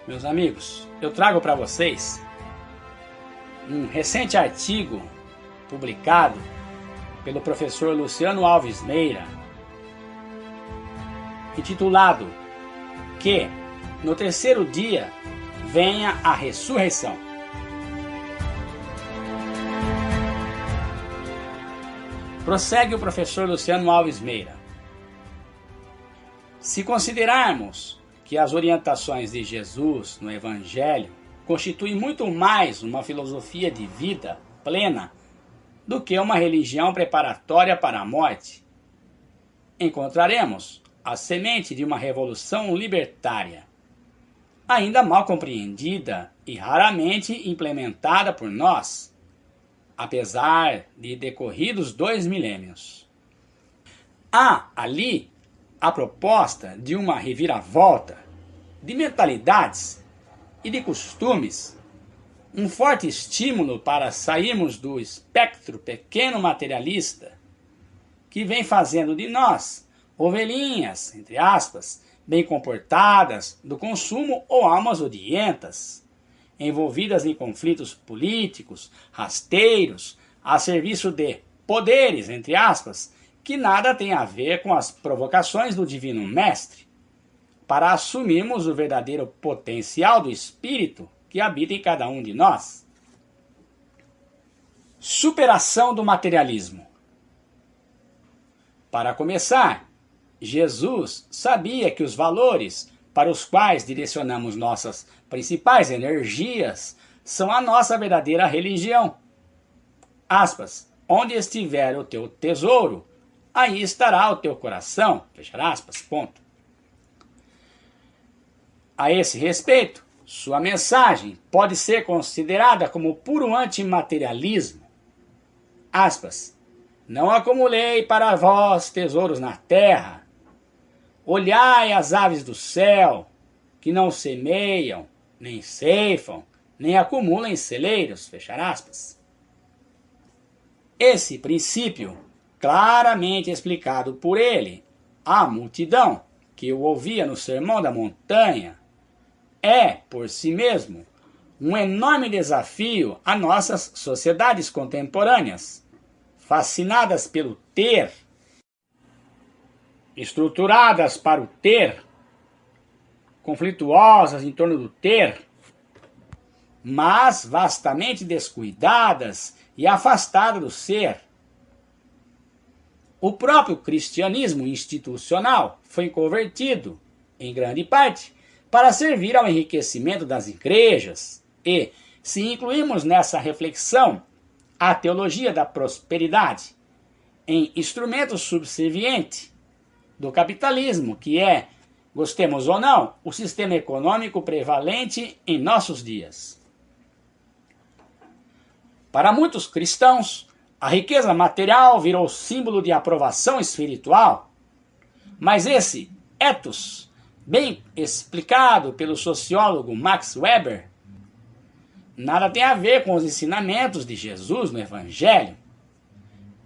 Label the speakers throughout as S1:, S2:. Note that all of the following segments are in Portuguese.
S1: Meus amigos, eu trago para vocês um recente artigo publicado pelo professor Luciano Alves Meira, intitulado Que no terceiro dia venha a ressurreição. Prossegue o professor Luciano Alves Meira. Se considerarmos que as orientações de Jesus no Evangelho constituem muito mais uma filosofia de vida plena do que uma religião preparatória para a morte, encontraremos a semente de uma revolução libertária, ainda mal compreendida e raramente implementada por nós, apesar de decorridos 2 milênios. Há ali a proposta de uma reviravolta de mentalidades e de costumes, um forte estímulo para sairmos do espectro pequeno materialista que vem fazendo de nós ovelhinhas, entre aspas, bem comportadas do consumo ou almas odientas, envolvidas em conflitos políticos, rasteiros, a serviço de poderes, entre aspas, que nada tem a ver com as provocações do Divino Mestre, para assumirmos o verdadeiro potencial do Espírito que habita em cada um de nós. Superação do materialismo. Para começar, Jesus sabia que os valores para os quais direcionamos nossas principais energias são a nossa verdadeira religião. Aspas, onde estiver o teu tesouro, aí estará o teu coração, fechar aspas, ponto. A esse respeito, sua mensagem pode ser considerada como puro antimaterialismo. Aspas, não acumulei para vós tesouros na terra. Olhai as aves do céu, que não semeiam, nem ceifam, nem acumulam em celeiros, fechar aspas. Esse princípio, claramente explicado por ele à multidão que o ouvia no Sermão da Montanha, é, por si mesmo, um enorme desafio a nossas sociedades contemporâneas, fascinadas pelo ter, estruturadas para o ter, conflituosas em torno do ter, mas vastamente descuidadas e afastadas do ser. O próprio cristianismo institucional foi convertido, em grande parte, para servir ao enriquecimento das igrejas e, se incluirmos nessa reflexão a teologia da prosperidade em instrumento subserviente do capitalismo, que é, gostemos ou não, o sistema econômico prevalente em nossos dias. Para muitos cristãos, a riqueza material virou símbolo de aprovação espiritual, mas esse ethos, bem explicado pelo sociólogo Max Weber, nada tem a ver com os ensinamentos de Jesus no Evangelho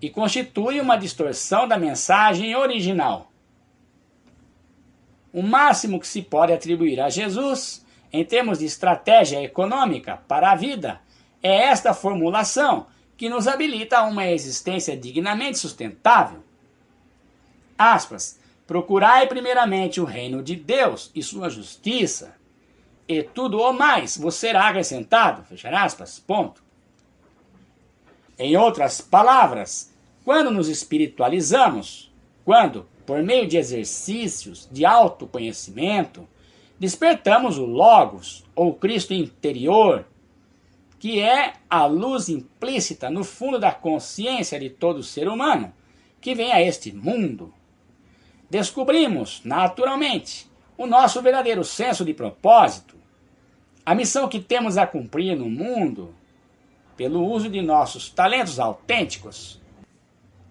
S1: e constitui uma distorção da mensagem original. O máximo que se pode atribuir a Jesus, em termos de estratégia econômica para a vida, é esta formulação que nos habilita a uma existência dignamente sustentável. Aspas, procurai primeiramente o reino de Deus e sua justiça, e tudo o mais vos será acrescentado, fechar aspas, ponto. Em outras palavras, quando nos espiritualizamos, quando, por meio de exercícios de autoconhecimento, despertamos o Logos, ou Cristo interior, que é a luz implícita no fundo da consciência de todo ser humano que vem a este mundo, descobrimos, naturalmente, o nosso verdadeiro senso de propósito, a missão que temos a cumprir no mundo, pelo uso de nossos talentos autênticos.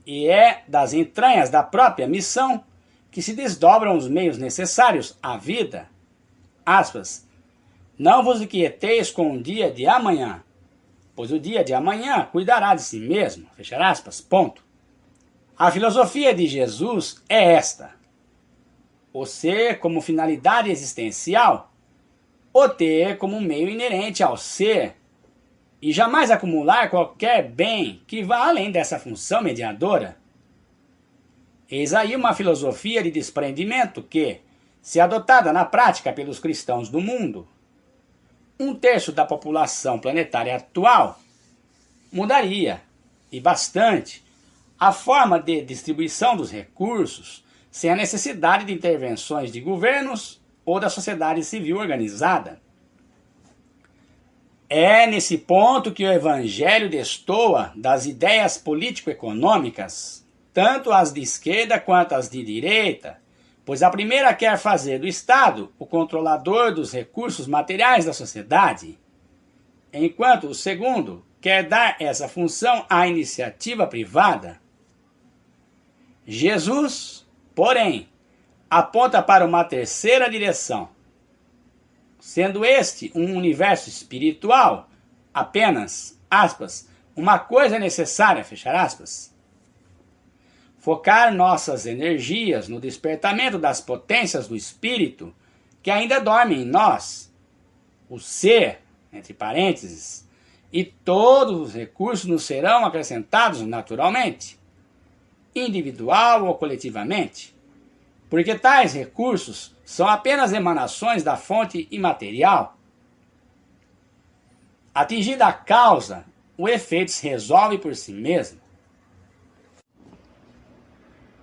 S1: E é das entranhas da própria missão que se desdobram os meios necessários à vida. Aspas, não vos inquieteis com o dia de amanhã, pois o dia de amanhã cuidará de si mesmo, fechar aspas, ponto. A filosofia de Jesus é esta: o ser como finalidade existencial o ter como um meio inerente ao ser, e jamais acumular qualquer bem que vá além dessa função mediadora. Eis aí uma filosofia de desprendimento que, se adotada na prática pelos cristãos do mundo, 1/3 da população planetária atual, mudaria, e bastante, a forma de distribuição dos recursos sem a necessidade de intervenções de governos ou da sociedade civil organizada. É nesse ponto que o Evangelho destoa das ideias político-econômicas, tanto as de esquerda quanto as de direita, pois a primeira quer fazer do Estado o controlador dos recursos materiais da sociedade, enquanto o segundo quer dar essa função à iniciativa privada. Jesus, porém, aponta para uma terceira direção, sendo este um universo espiritual, apenas, aspas, uma coisa necessária, fechar aspas. Focar nossas energias no despertamento das potências do espírito que ainda dormem em nós, o ser, entre parênteses, e todos os recursos nos serão acrescentados naturalmente, individual ou coletivamente, porque tais recursos são apenas emanações da fonte imaterial. Atingida a causa, o efeito se resolve por si mesmo.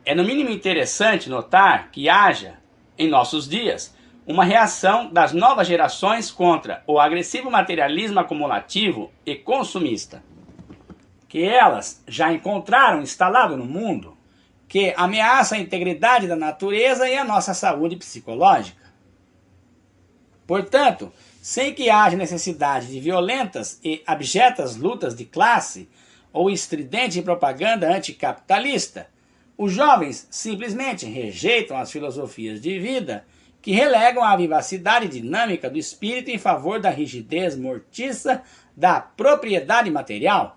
S1: É no mínimo interessante notar que haja, em nossos dias, uma reação das novas gerações contra o agressivo materialismo acumulativo e consumista, que elas já encontraram instalado no mundo, que ameaça a integridade da natureza e a nossa saúde psicológica. Portanto, sem que haja necessidade de violentas e abjetas lutas de classe ou estridente propaganda anticapitalista, os jovens simplesmente rejeitam as filosofias de vida que relegam a vivacidade dinâmica do espírito em favor da rigidez mortiça da propriedade material.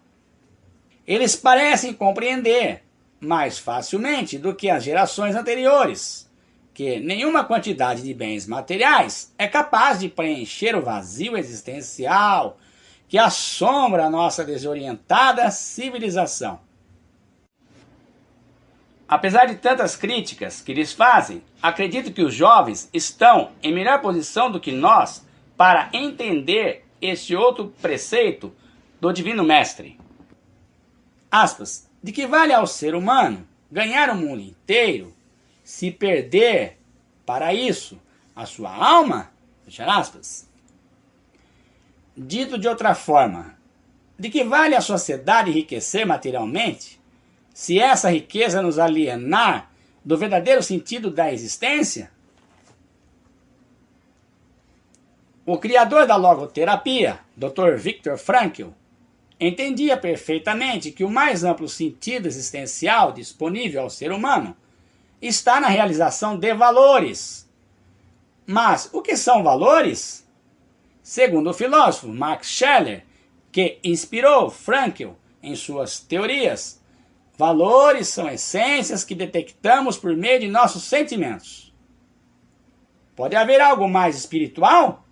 S1: Eles parecem compreender, mais facilmente do que as gerações anteriores, que nenhuma quantidade de bens materiais é capaz de preencher o vazio existencial que assombra a nossa desorientada civilização. Apesar de tantas críticas que lhes fazem, acredito que os jovens estão em melhor posição do que nós para entender este outro preceito do Divino Mestre. Aspas, de que vale ao ser humano ganhar o mundo inteiro se perder, para isso, a sua alma? Fechar aspas. Dito de outra forma, de que vale a sociedade enriquecer materialmente se essa riqueza nos alienar do verdadeiro sentido da existência? O criador da logoterapia, Dr. Viktor Frankl, entendia perfeitamente que o mais amplo sentido existencial disponível ao ser humano está na realização de valores. Mas o que são valores? Segundo o filósofo Max Scheler, que inspirou Frankl em suas teorias, valores são essências que detectamos por meio de nossos sentimentos. Pode haver algo mais espiritual?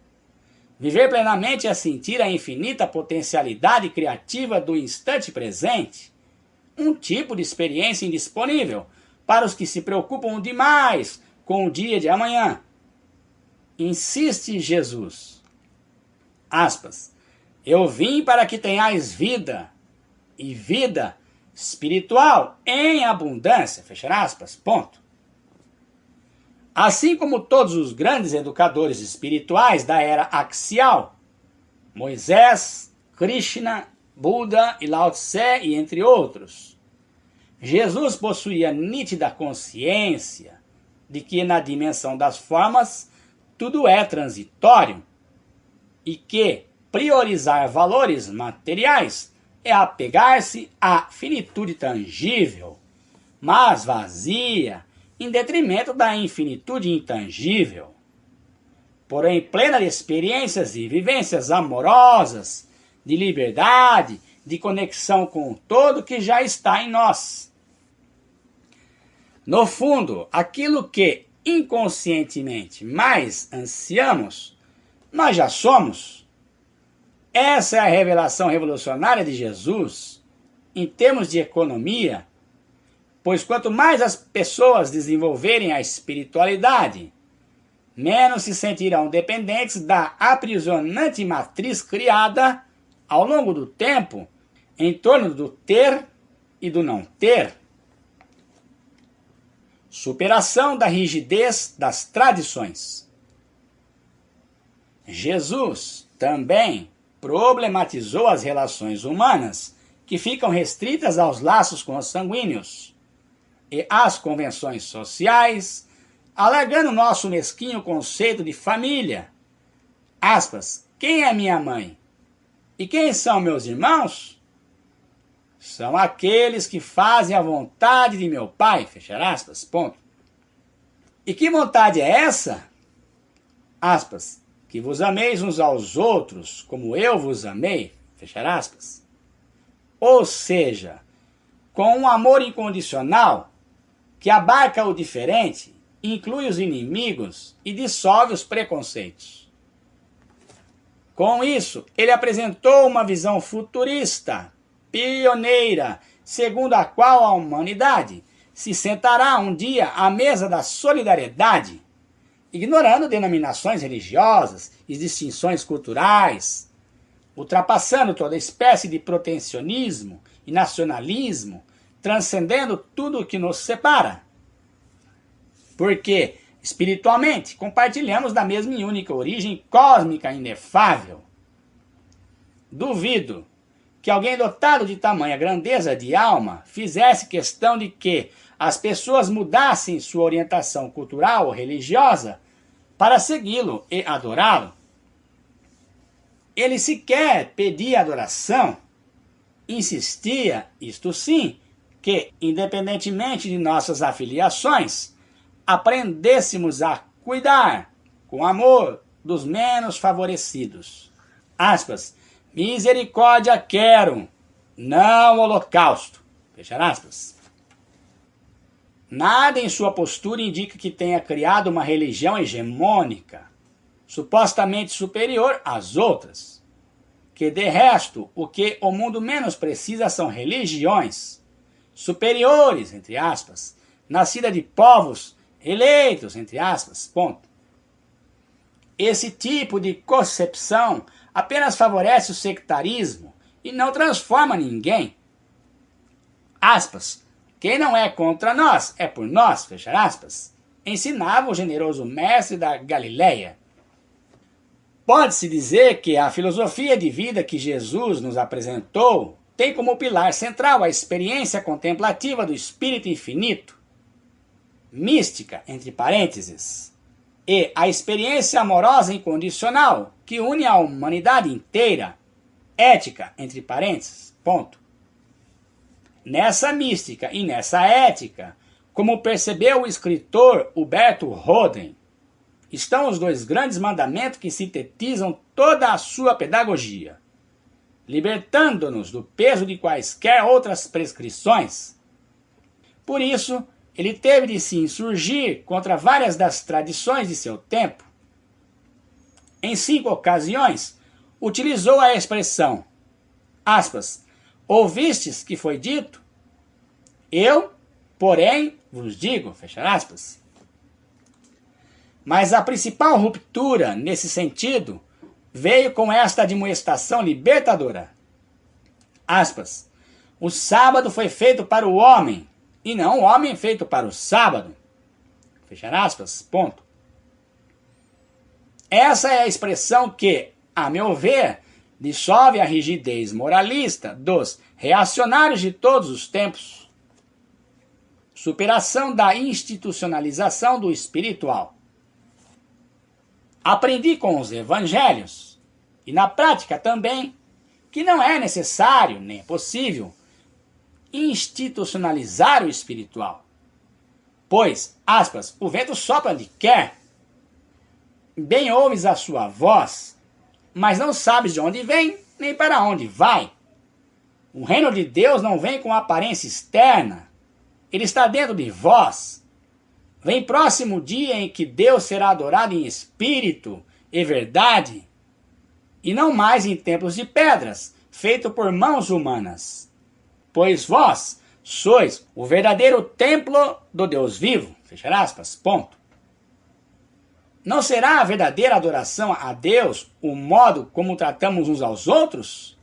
S1: Viver plenamente é sentir a infinita potencialidade criativa do instante presente, um tipo de experiência indisponível para os que se preocupam demais com o dia de amanhã. Insiste Jesus. Aspas, eu vim para que tenhais vida, e vida espiritual em abundância, fechar aspas, ponto. Assim como todos os grandes educadores espirituais da era axial, Moisés, Krishna, Buda e Lao Tse, e entre outros, Jesus possuía nítida consciência de que na dimensão das formas tudo é transitório e que priorizar valores materiais é apegar-se à finitude tangível, mas vazia, em detrimento da infinitude intangível. Porém, plena de experiências e vivências amorosas, de liberdade, de conexão com o todo que já está em nós. No fundo, aquilo que inconscientemente mais ansiamos nós já somos. Essa é a revelação revolucionária de Jesus em termos de economia, pois quanto mais as pessoas desenvolverem a espiritualidade, menos se sentirão dependentes da aprisionante matriz criada ao longo do tempo em torno do ter e do não ter. Superação da rigidez das tradições. Jesus também problematizou as relações humanas que ficam restritas aos laços consanguíneos e às convenções sociais, alegando nosso mesquinho conceito de família. Aspas, quem é minha mãe? E quem são meus irmãos? São aqueles que fazem a vontade de meu Pai, fechar aspas, ponto. E que vontade é essa? Aspas, que vos ameis uns aos outros, como eu vos amei, fechar aspas. Ou seja, com um amor incondicional, que abarca o diferente, inclui os inimigos e dissolve os preconceitos. Com isso, ele apresentou uma visão futurista, pioneira, segundo a qual a humanidade se sentará um dia à mesa da solidariedade, ignorando denominações religiosas e distinções culturais, ultrapassando toda espécie de protecionismo e nacionalismo, transcendendo tudo o que nos separa. Porque, espiritualmente, compartilhamos da mesma e única origem cósmica inefável. Duvido que alguém dotado de tamanha grandeza de alma fizesse questão de que as pessoas mudassem sua orientação cultural ou religiosa para segui-lo e adorá-lo. Ele sequer pedia adoração, insistia, isto sim, que, independentemente de nossas afiliações, aprendêssemos a cuidar, com amor, dos menos favorecidos. Aspas, misericórdia quero, não holocausto. Fechar aspas. Nada em sua postura indica que tenha criado uma religião hegemônica, supostamente superior às outras. Que, de resto, o que o mundo menos precisa são religiões superiores, entre aspas, nascidas de povos eleitos, entre aspas, ponto. Esse tipo de concepção apenas favorece o sectarismo e não transforma ninguém. Aspas, quem não é contra nós, é por nós, fechar aspas, ensinava o generoso mestre da Galileia. Pode-se dizer que a filosofia de vida que Jesus nos apresentou tem como pilar central a experiência contemplativa do Espírito Infinito, mística, entre parênteses, e a experiência amorosa incondicional que une a humanidade inteira, ética, entre parênteses, ponto. Nessa mística e nessa ética, como percebeu o escritor Huberto Roden, estão os dois grandes mandamentos que sintetizam toda a sua pedagogia, libertando-nos do peso de quaisquer outras prescrições. Por isso, ele teve de se insurgir contra várias das tradições de seu tempo. Em 5 ocasiões, utilizou a expressão, aspas, ouvistes que foi dito? Eu, porém, vos digo, fechar aspas. Mas a principal ruptura nesse sentido veio com esta admoestação libertadora. Aspas, o sábado foi feito para o homem, e não o homem feito para o sábado. Fechar aspas, ponto. Essa é a expressão que, a meu ver, dissolve a rigidez moralista dos reacionários de todos os tempos. Superação da institucionalização do espiritual. Aprendi com os evangelhos, e na prática também, que não é necessário nem possível institucionalizar o espiritual. Pois, aspas, o vento sopra onde quer, bem ouves a sua voz, mas não sabes de onde vem, nem para onde vai. O reino de Deus não vem com aparência externa, ele está dentro de vós. Vem próximo o dia em que Deus será adorado em espírito e verdade, e não mais em templos de pedras, feito por mãos humanas. Pois vós sois o verdadeiro templo do Deus vivo. Fechar aspas, ponto. Não será a verdadeira adoração a Deus o modo como tratamos uns aos outros?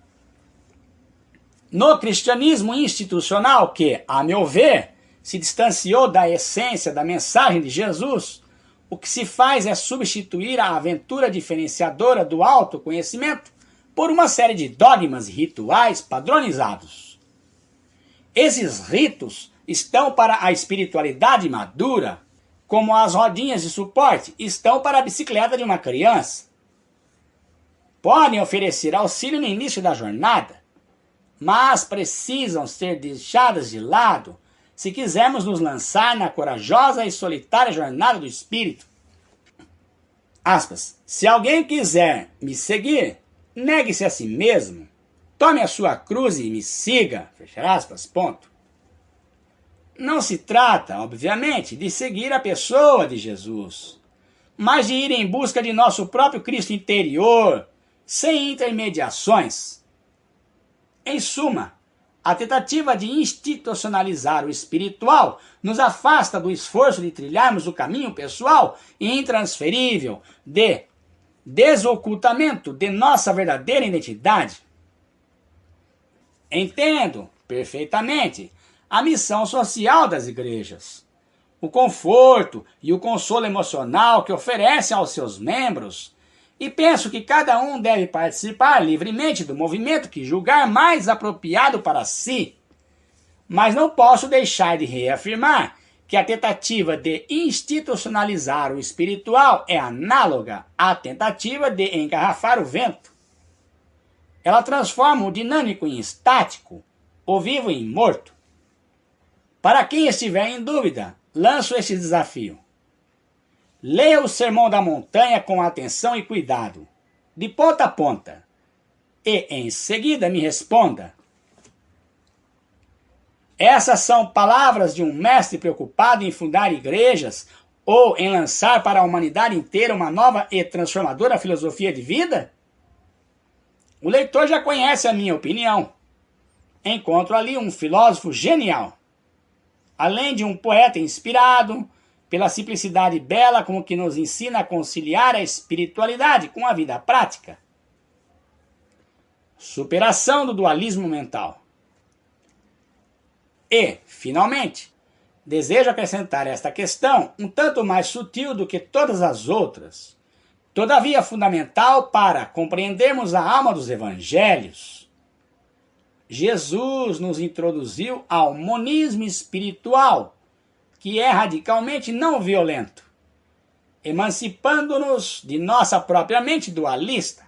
S1: No cristianismo institucional que, a meu ver, se distanciou da essência da mensagem de Jesus, o que se faz é substituir a aventura diferenciadora do autoconhecimento por uma série de dogmas e rituais padronizados. Esses ritos estão para a espiritualidade madura, como as rodinhas de suporte estão para a bicicleta de uma criança. Podem oferecer auxílio no início da jornada, mas precisam ser deixadas de lado se quisermos nos lançar na corajosa e solitária jornada do Espírito. Aspas, se alguém quiser me seguir, negue-se a si mesmo, tome a sua cruz e me siga. Fechar aspas, ponto. Não se trata, obviamente, de seguir a pessoa de Jesus, mas de ir em busca de nosso próprio Cristo interior, sem intermediações. Em suma, a tentativa de institucionalizar o espiritual nos afasta do esforço de trilharmos o caminho pessoal e intransferível de desocultamento de nossa verdadeira identidade. Entendo perfeitamente a missão social das igrejas, o conforto e o consolo emocional que oferecem aos seus membros, e penso que cada um deve participar livremente do movimento que julgar mais apropriado para si. Mas não posso deixar de reafirmar que a tentativa de institucionalizar o espiritual é análoga à tentativa de engarrafar o vento. Ela transforma o dinâmico em estático, o vivo em morto. Para quem estiver em dúvida, lanço este desafio. Leia o Sermão da Montanha com atenção e cuidado, de ponta a ponta, e em seguida me responda. Essas são palavras de um mestre preocupado em fundar igrejas ou em lançar para a humanidade inteira uma nova e transformadora filosofia de vida? O leitor já conhece a minha opinião. Encontro ali um filósofo genial, além de um poeta inspirado pela simplicidade bela com que nos ensina a conciliar a espiritualidade com a vida prática. Superação do dualismo mental. E, finalmente, desejo acrescentar esta questão um tanto mais sutil do que todas as outras, todavia fundamental para compreendermos a alma dos evangelhos. Jesus nos introduziu ao monismo espiritual, que é radicalmente não violento, emancipando-nos de nossa própria mente dualista.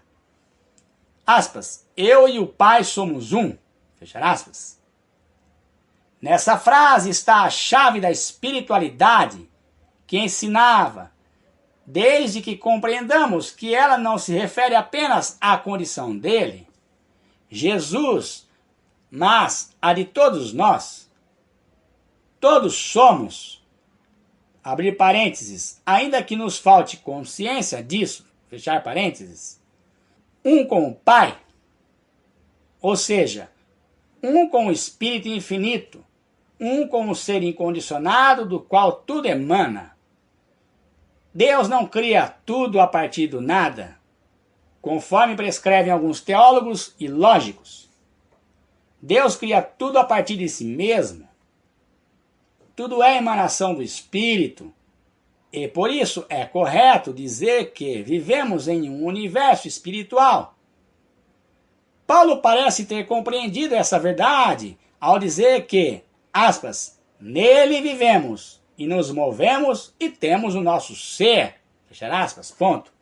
S1: Aspas, eu e o Pai somos um. Fechar aspas. Nessa frase está a chave da espiritualidade que ensinava, desde que compreendamos que ela não se refere apenas à condição dele, Jesus, mas a de todos nós. Todos somos, abrir parênteses, ainda que nos falte consciência disso, fechar parênteses, um com o Pai, ou seja, um com o Espírito infinito, um com o ser incondicionado do qual tudo emana. Deus não cria tudo a partir do nada, conforme prescrevem alguns teólogos e lógicos. Deus cria tudo a partir de si mesmo. Tudo é emanação do Espírito, e por isso é correto dizer que vivemos em um universo espiritual. Paulo parece ter compreendido essa verdade ao dizer que, aspas, nele vivemos e nos movemos e temos o nosso ser, fechar aspas, ponto.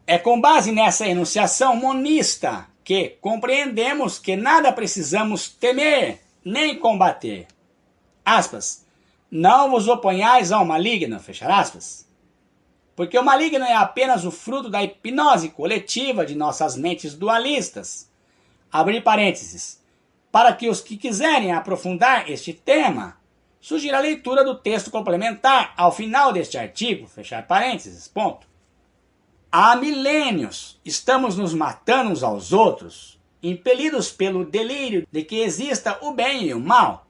S1: É com base nessa enunciação monista que compreendemos que nada precisamos temer nem combater. Aspas, não vos oponhais ao maligno, fechar aspas. Porque o maligno é apenas o fruto da hipnose coletiva de nossas mentes dualistas. Abrir parênteses. Para que os que quiserem aprofundar este tema, sugiro a leitura do texto complementar ao final deste artigo, fechar parênteses, ponto. Há milênios estamos nos matando uns aos outros, impelidos pelo delírio de que exista o bem e o mal.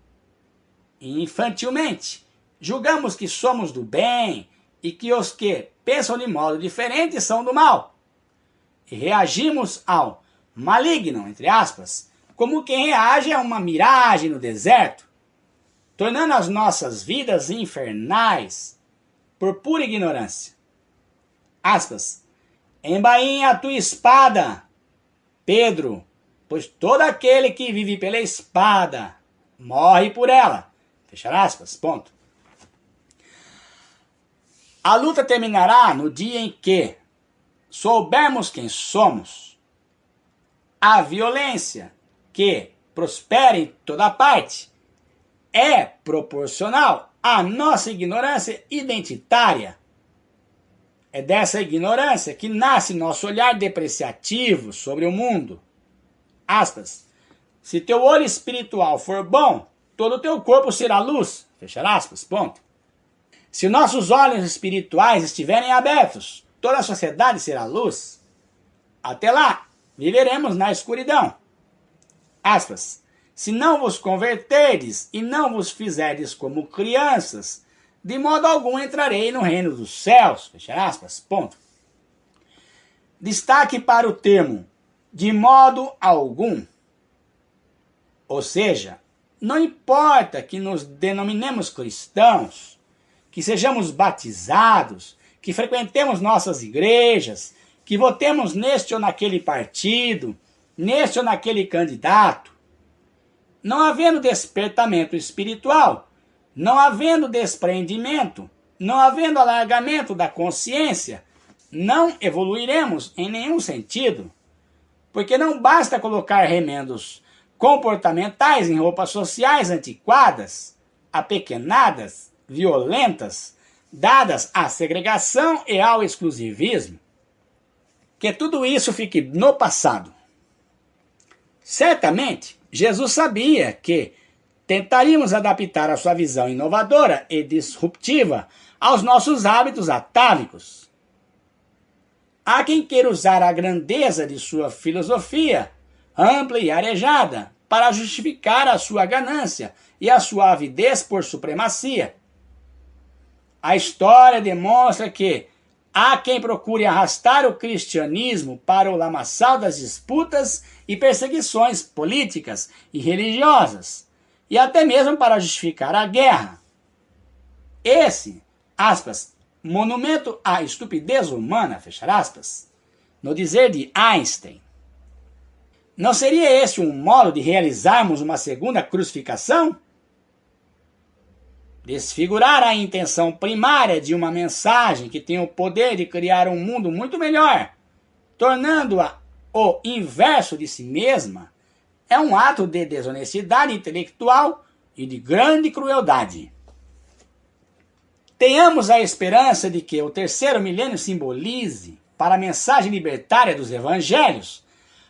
S1: E infantilmente, julgamos que somos do bem e que os que pensam de modo diferente são do mal. E reagimos ao maligno, entre aspas, como quem reage a uma miragem no deserto, tornando as nossas vidas infernais por pura ignorância. Aspas. Embainha a tua espada, Pedro, pois todo aquele que vive pela espada morre por ela. Fechar aspas, ponto. A luta terminará no dia em que soubermos quem somos. A violência que prospera em toda parte é proporcional à nossa ignorância identitária. É dessa ignorância que nasce nosso olhar depreciativo sobre o mundo. Aspas. Se teu olho espiritual for bom, todo o teu corpo será luz. Fechar aspas, ponto. Se nossos olhos espirituais estiverem abertos, toda a sociedade será luz. Até lá, viveremos na escuridão. Aspas. Se não vos converterdes e não vos fizerdes como crianças, de modo algum entrarei no reino dos céus. Fechar aspas, ponto. Destaque para o termo de modo algum. Ou seja, não importa que nos denominemos cristãos, que sejamos batizados, que frequentemos nossas igrejas, que votemos neste ou naquele partido, neste ou naquele candidato. Não havendo despertamento espiritual, não havendo despreendimento, não havendo alargamento da consciência, não evoluiremos em nenhum sentido. Porque não basta colocar remendos comportamentais em roupas sociais antiquadas, apequenadas, violentas, dadas à segregação e ao exclusivismo. Que tudo isso fique no passado. Certamente, Jesus sabia que tentaríamos adaptar a sua visão inovadora e disruptiva aos nossos hábitos atávicos. Há quem queira usar a grandeza de sua filosofia, ampla e arejada, para justificar a sua ganância e a sua avidez por supremacia. A história demonstra que há quem procure arrastar o cristianismo para o lamaçal das disputas e perseguições políticas e religiosas, e até mesmo para justificar a guerra. Esse, aspas, monumento à estupidez humana, fechar aspas, no dizer de Einstein. Não seria esse um modo de realizarmos uma segunda crucificação? Desfigurar a intenção primária de uma mensagem que tem o poder de criar um mundo muito melhor, tornando-a o inverso de si mesma, é um ato de desonestidade intelectual e de grande crueldade. Tenhamos a esperança de que o terceiro milênio simbolize, para a mensagem libertária dos evangelhos,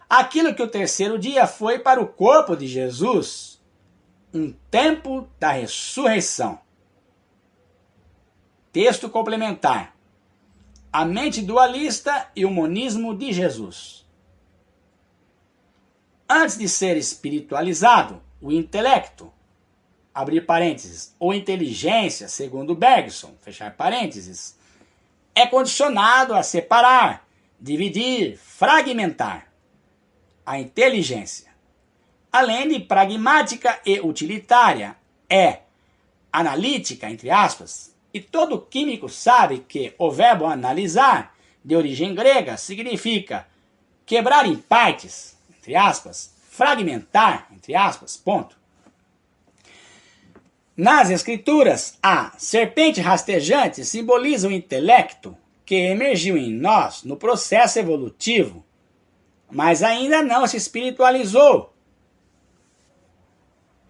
S1: aquilo que o terceiro dia foi para o corpo de Jesus, um tempo da ressurreição. Texto complementar. A mente dualista e o monismo de Jesus. Antes de ser espiritualizado, o intelecto, abrir parênteses, ou inteligência, segundo Bergson, fechar parênteses, é condicionado a separar, dividir, fragmentar a inteligência. Além de pragmática e utilitária, é analítica, entre aspas, e todo químico sabe que o verbo analisar, de origem grega, significa quebrar em partes, entre aspas, fragmentar, entre aspas, ponto. Nas escrituras, a serpente rastejante simboliza o intelecto que emergiu em nós no processo evolutivo, mas ainda não se espiritualizou.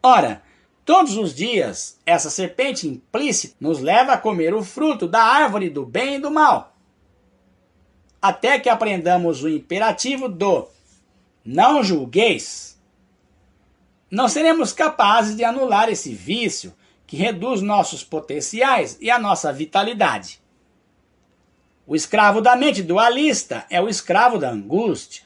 S1: Ora, todos os dias, essa serpente implícita nos leva a comer o fruto da árvore do bem e do mal, até que aprendamos o imperativo do não julgueis. Não seremos capazes de anular esse vício que reduz nossos potenciais e a nossa vitalidade. O escravo da mente dualista é o escravo da angústia.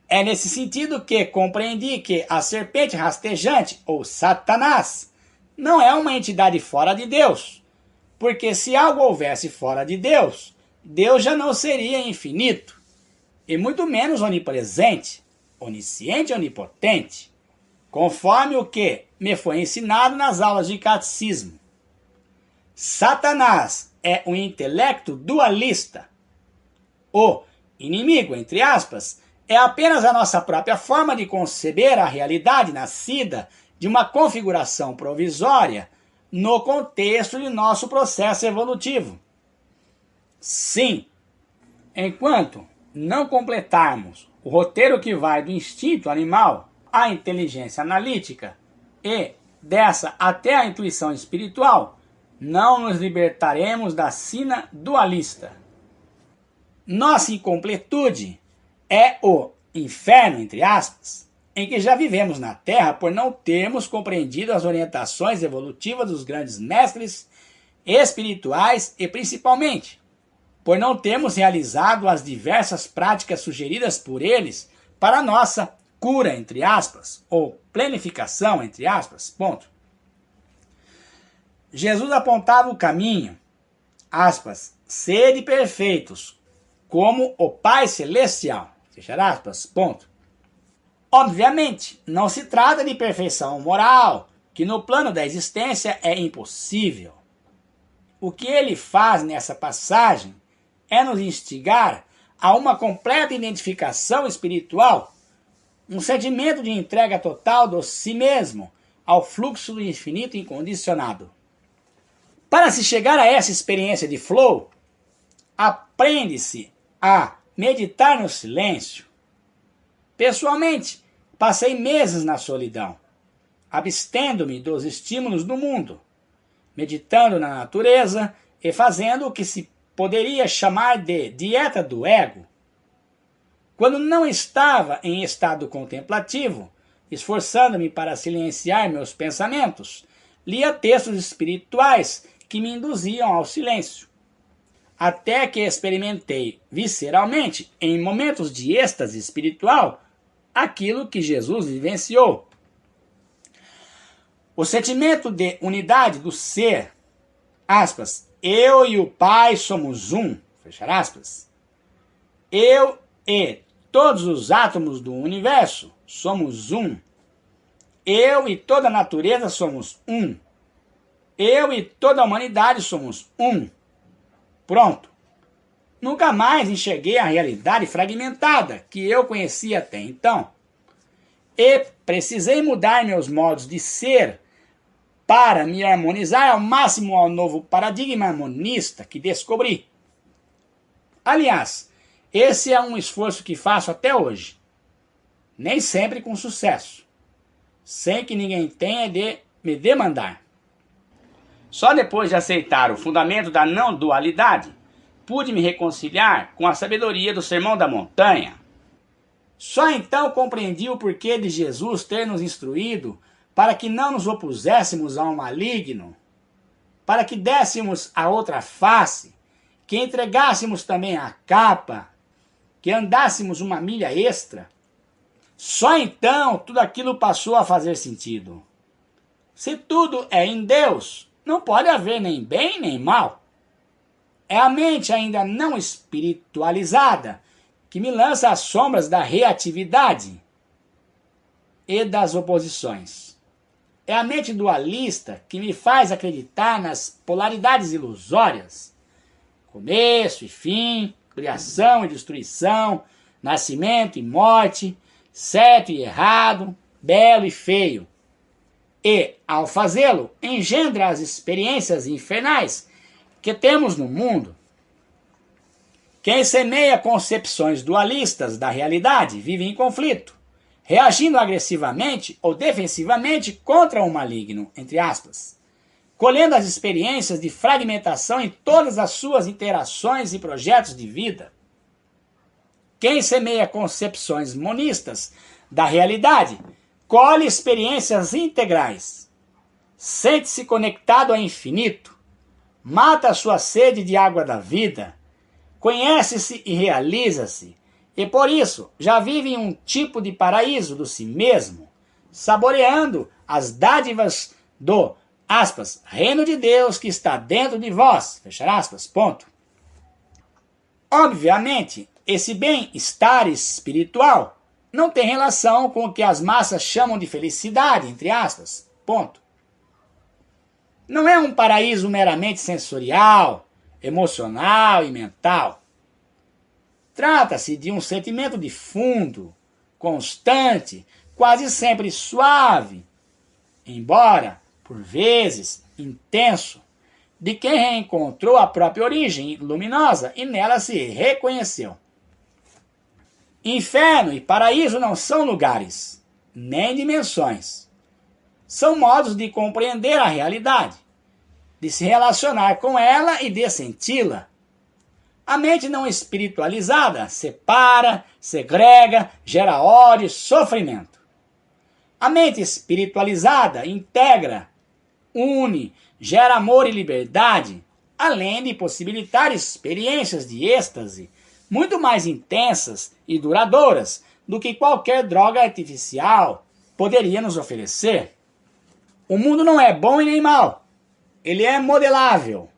S1: É nesse sentido que compreendi que a serpente rastejante, ou Satanás, não é uma entidade fora de Deus, porque se algo houvesse fora de Deus, Deus já não seria infinito, e muito menos onipresente, onisciente e onipotente, conforme o que me foi ensinado nas aulas de catecismo. Satanás é um intelecto dualista. O inimigo, entre aspas, é apenas a nossa própria forma de conceber a realidade nascida de uma configuração provisória no contexto de nosso processo evolutivo. Sim, enquanto não completarmos o roteiro que vai do instinto animal à inteligência analítica e dessa até a intuição espiritual, não nos libertaremos da sina dualista. Nossa incompletude é o inferno, entre aspas, em que já vivemos na Terra por não termos compreendido as orientações evolutivas dos grandes mestres espirituais e, principalmente, por não termos realizado as diversas práticas sugeridas por eles para a nossa cura, entre aspas, ou planificação, entre aspas, ponto. Jesus apontava o caminho, aspas, sede perfeitos, como o Pai Celestial, fechar aspas, ponto. Obviamente, não se trata de perfeição moral, que no plano da existência é impossível. O que ele faz nessa passagem é nos instigar a uma completa identificação espiritual, um sentimento de entrega total do si mesmo ao fluxo do infinito incondicionado. Para se chegar a essa experiência de flow, aprende-se a meditar no silêncio. Pessoalmente, passei meses na solidão, abstendo-me dos estímulos do mundo, meditando na natureza e fazendo o que se poderia chamar de dieta do ego. Quando não estava em estado contemplativo, esforçando-me para silenciar meus pensamentos, lia textos espirituais que me induziam ao silêncio. Até que experimentei visceralmente, em momentos de êxtase espiritual, aquilo que Jesus vivenciou. O sentimento de unidade do ser, aspas, eu e o Pai somos um, fechar aspas. Eu e todos os átomos do universo somos um. Eu e toda a natureza somos um. Eu e toda a humanidade somos um. Pronto. Nunca mais enxerguei a realidade fragmentada que eu conhecia até então. E precisei mudar meus modos de ser para me harmonizar ao máximo ao novo paradigma harmonista que descobri. Aliás, esse é um esforço que faço até hoje. Nem sempre com sucesso. Sem que ninguém tenha de me demandar. Só depois de aceitar o fundamento da não dualidade, pude me reconciliar com a sabedoria do Sermão da Montanha. Só então compreendi o porquê de Jesus ter nos instruído para que não nos opuséssemos ao maligno, para que dessemos a outra face, que entregássemos também a capa, que andássemos uma milha extra. Só então tudo aquilo passou a fazer sentido. Se tudo é em Deus, não pode haver nem bem nem mal. É a mente ainda não espiritualizada que me lança as sombras da reatividade e das oposições. É a mente dualista que me faz acreditar nas polaridades ilusórias. Começo e fim, criação e destruição, nascimento e morte, certo e errado, belo e feio. E, ao fazê-lo, engendra as experiências infernais que temos no mundo. Quem semeia concepções dualistas da realidade vive em conflito, reagindo agressivamente ou defensivamente contra o maligno, entre aspas, colhendo as experiências de fragmentação em todas as suas interações e projetos de vida. Quem semeia concepções monistas da realidade colhe experiências integrais, sente-se conectado ao infinito, mata a sua sede de água da vida, conhece-se e realiza-se, e por isso já vive em um tipo de paraíso do si mesmo, saboreando as dádivas do, aspas, reino de Deus que está dentro de vós, fechar aspas, ponto. Obviamente, esse bem-estar espiritual não tem relação com o que as massas chamam de felicidade, entre aspas, ponto. Não é um paraíso meramente sensorial, emocional e mental. Trata-se de um sentimento de fundo, constante, quase sempre suave, embora, por vezes, intenso, de quem reencontrou a própria origem luminosa e nela se reconheceu. Inferno e paraíso não são lugares, nem dimensões. São modos de compreender a realidade, de se relacionar com ela e de senti-la. A mente não espiritualizada separa, segrega, gera ódio e sofrimento. A mente espiritualizada integra, une, gera amor e liberdade, além de possibilitar experiências de êxtase muito mais intensas e duradouras do que qualquer droga artificial poderia nos oferecer. O mundo não é bom e nem mau. Ele é modelável.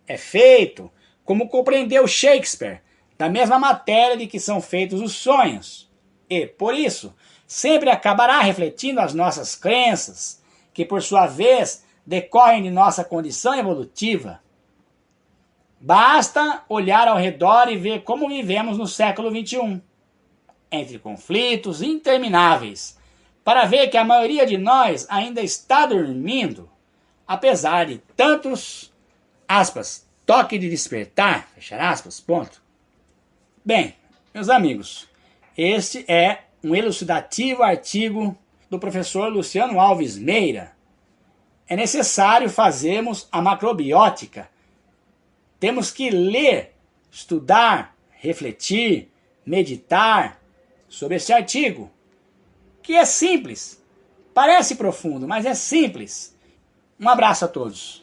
S1: É feito, como compreendeu Shakespeare, da mesma matéria de que são feitos os sonhos. E, por isso, sempre acabará refletindo as nossas crenças, que por sua vez decorrem de nossa condição evolutiva. Basta olhar ao redor e ver como vivemos no século XXI, entre conflitos intermináveis, para ver que a maioria de nós ainda está dormindo, apesar de tantos, aspas, toque de despertar, fechar aspas, ponto. Bem, meus amigos, este é um elucidativo artigo do professor Luciano Alves Meira. É necessário fazermos a macrobiótica. Temos que ler, estudar, refletir, meditar sobre este artigo, que é simples. Parece profundo, mas é simples. Um abraço a todos.